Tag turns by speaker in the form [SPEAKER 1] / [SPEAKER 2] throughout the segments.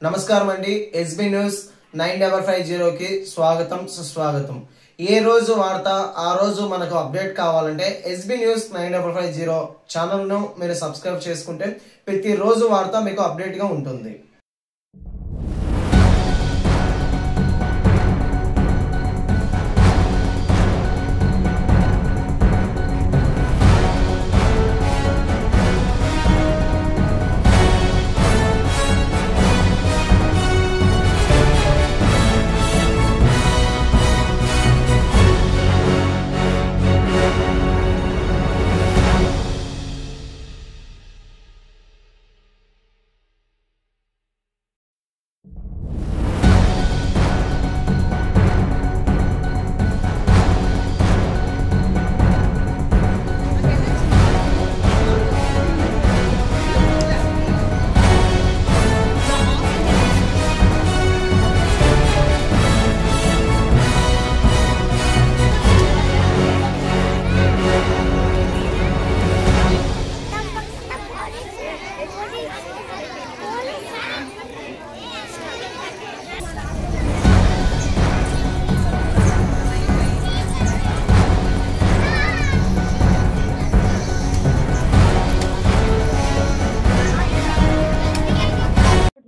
[SPEAKER 1] నమస్కారం అండి. SB news 9550కి స్వాగతం సుస్వాగతం. ఏ రోజు వార్త ఆ రోజు మనకు అప్డేట్ కావాలంటే ఎస్బీ న్యూస్ 9550 ఛానల్ను మీరు సబ్స్క్రైబ్ చేసుకుంటే ప్రతిరోజు వార్త మీకు అప్డేట్గా ఉంటుంది.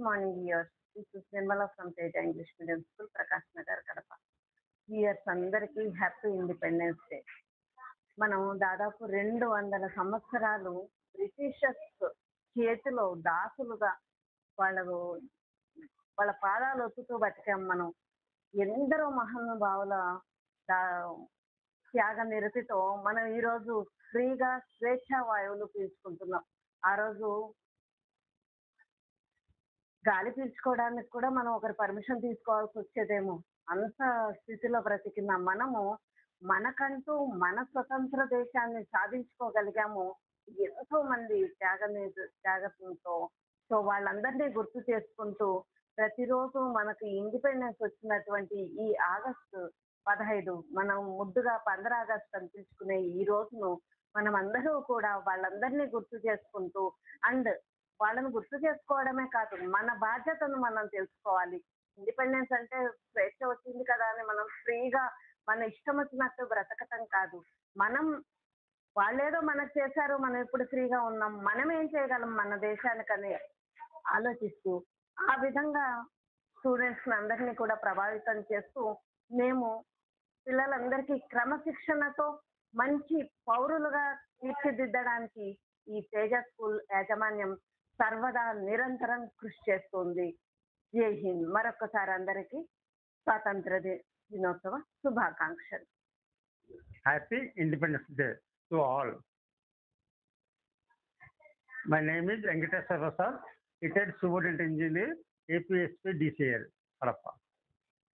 [SPEAKER 2] Morning, viewers. This is Nirmala from Teja English Medium School, Prakash Nagar, Kadapa. Viewers అందరికీ హ్యాపీ ఇండిపెండెన్స్ డే. మనం దాదాపు 200 సంవత్సరాలు బ్రిటిషర్స్ చేతిలో దాసులుగా వాళ్ళ పాదాలు ఒత్తుతూ బతికాం మనం. ఎందరో మహానుభావుల త్యాగ నిరతితో మనం ఈరోజు ఫ్రీగా స్వేచ్ఛా వాయువులు పీల్చుకుంటున్నాం. ఆ రోజు గాలి పీల్చుకోవడానికి కూడా మనం ఒకరి పర్మిషన్ తీసుకోవాల్సి వచ్చేదేమో. అంత స్థితిలో బ్రతికిన మనము మనకంటూ మన స్వతంత్ర దేశాన్ని సాధించుకోగలిగాము ఎంతో మంది త్యాగంతో. సో వాళ్ళందరినీ గుర్తు చేసుకుంటూ ప్రతిరోజు మనకు ఇండిపెండెన్స్ వచ్చినటువంటి ఈ ఆగస్టు 15 మనం ముద్దుగా 15 ఆగస్టు అని పిలుచుకునే ఈ రోజును మనం అందరూ కూడా వాళ్ళందరినీ గుర్తు చేసుకుంటూ అండ్ వాళ్ళని గుర్తు చేసుకోవడమే కాదు, మన బాధ్యతను మనం తెలుసుకోవాలి. ఇండిపెండెన్స్ అంటే స్వేచ్ఛ వచ్చింది కదా అని మనం ఫ్రీగా మన ఇష్టం వచ్చినట్టు బ్రతకటం కాదు. వాళ్ళేదో మనకు చేశారు, మనం ఇప్పుడు ఫ్రీగా ఉన్నాం, మనం ఏం చేయగలం మన దేశానికని ఆలోచిస్తూ ఆ విధంగా స్టూడెంట్స్ అందరినీ కూడా ప్రభావితం చేస్తూ మేము పిల్లలందరికీ క్రమశిక్షణతో మంచి పౌరులుగా తీర్చిదిద్దడానికి ఈ తేజ స్కూల్ యాజమాన్యం సర్వదా నిరంతరం కృషి చేస్తుంది. జై హింద్. మరొకసారి అందరికీ స్వాతంత్ర దినోత్సవ శుభాకాంక్షలు.
[SPEAKER 3] Happy Independence Day to all. My name is Venkateswara Prasad, retired Superintendent Engineer, APSP DCL, Kadapa.